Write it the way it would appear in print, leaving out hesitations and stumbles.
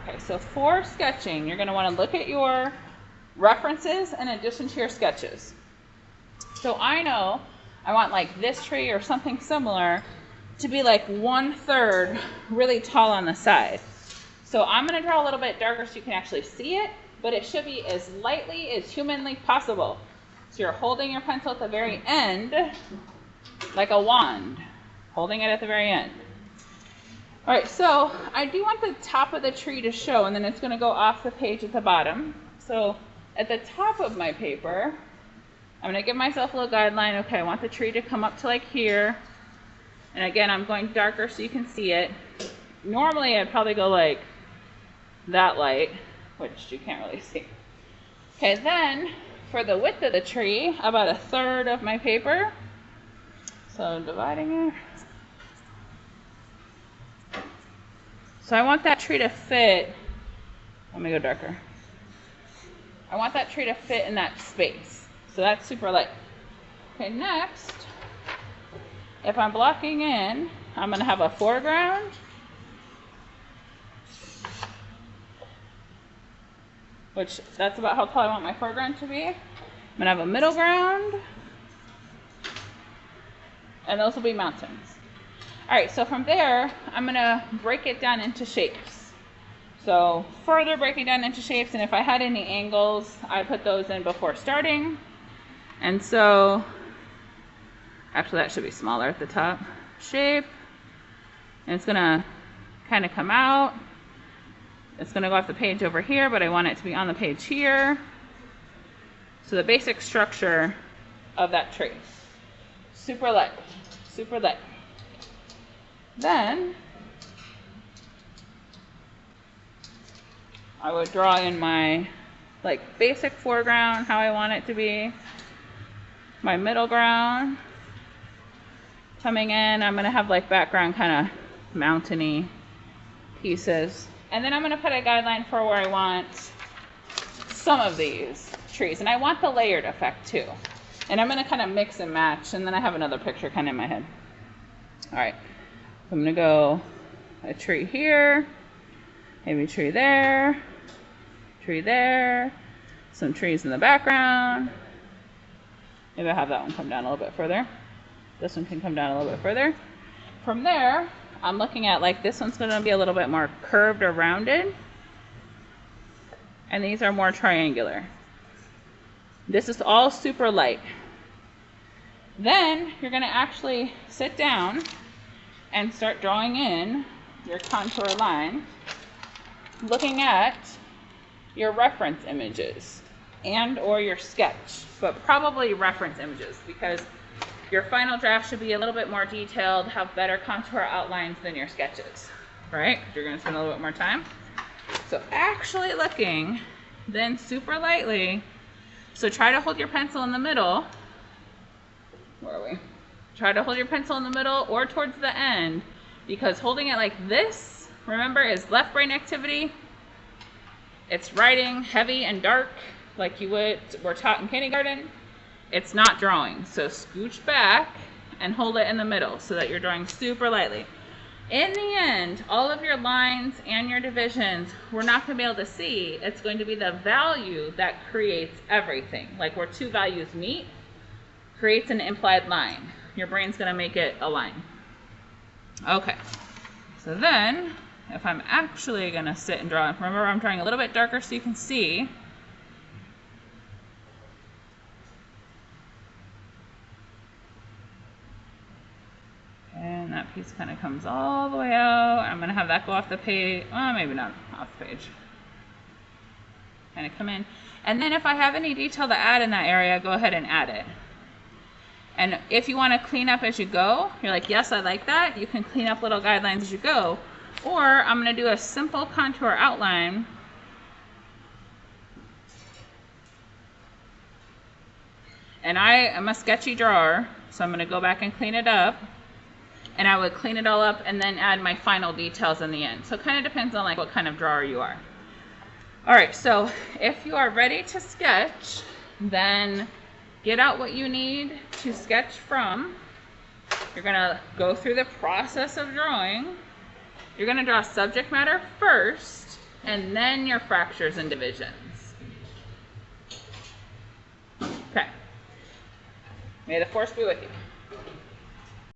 Okay, so for sketching, you're going to want to look at your references in addition to your sketches. So I know I want like this tree or something similar to be like 1/3 really tall on the side. So I'm going to draw a little bit darker so you can actually see it, but it should be as lightly as humanly possible. So you're holding your pencil at the very end like a wand, holding it at the very end. All right, so I do want the top of the tree to show, and then it's going to go off the page at the bottom. So at the top of my paper, I'm going to give myself a little guideline. Okay, I want the tree to come up to like here. And again, I'm going darker so you can see it. Normally, I'd probably go like that light, which you can't really see. Okay, then for the width of the tree, about 1/3 of my paper. So dividing it. So I want that tree to fit, let me go darker. I want that tree to fit in that space. So that's super light. Okay, next, if I'm blocking in, I'm going to have a foreground. Which, that's about how tall I want my foreground to be. I'm going to have a middle ground. And those will be mountains. All right, so from there, I'm going to break it down into shapes. So further breaking down into shapes, and if I had any angles, I put those in before starting. And so, actually that should be smaller at the top. Shape, and it's going to kind of come out. It's going to go off the page over here, but I want it to be on the page here. So the basic structure of that tree. Super light, super light. Then I would draw in my like basic foreground, how I want it to be. My middle ground. Coming in, I'm going to have like background kind of mountainy pieces. And then I'm going to put a guideline for where I want some of these trees. And I want the layered effect too. And I'm going to kind of mix and match. And then I have another picture kind of in my head. All right. I'm going to go a tree here, maybe a tree there, some trees in the background. Maybe I'll have that one come down a little bit further. This one can come down a little bit further. From there, I'm looking at like this one's going to be a little bit more curved or rounded. And these are more triangular. This is all super light. Then you're going to actually sit down and start drawing in your contour line, looking at your reference images and or your sketch, but probably reference images because your final draft should be a little bit more detailed, have better contour outlines than your sketches, right? You're going to spend a little bit more time. So actually looking then super lightly, so try to hold your pencil in the middle. Where are we? Try to hold your pencil in the middle or towards the end, because holding it like this, remember, is left brain activity. It's writing heavy and dark like you were taught in kindergarten. It's not drawing. So scooch back and hold it in the middle so that you're drawing super lightly. In the end, all of your lines and your divisions, we're not going to be able to see. It's going to be the value that creates everything. Like where two values meet, creates an implied line. Your brain's going to make it a line. Okay, so then if I'm actually going to sit and draw, remember I'm drawing a little bit darker so you can see. And that piece kind of comes all the way out. I'm going to have that go off the page. Well, maybe not off the page. Kind of come in. And then if I have any detail to add in that area, go ahead and add it. And if you want to clean up as you go, you're like, yes, I like that. You can clean up little guidelines as you go. Or I'm going to do a simple contour outline. And I am a sketchy drawer, so I'm going to go back and clean it up. And I would clean it all up and then add my final details in the end. So it kind of depends on like what kind of drawer you are. All right, so if you are ready to sketch, then get out what you need to sketch from. You're going to go through the process of drawing. You're going to draw subject matter first, and then your fractures and divisions. Okay. May the force be with you.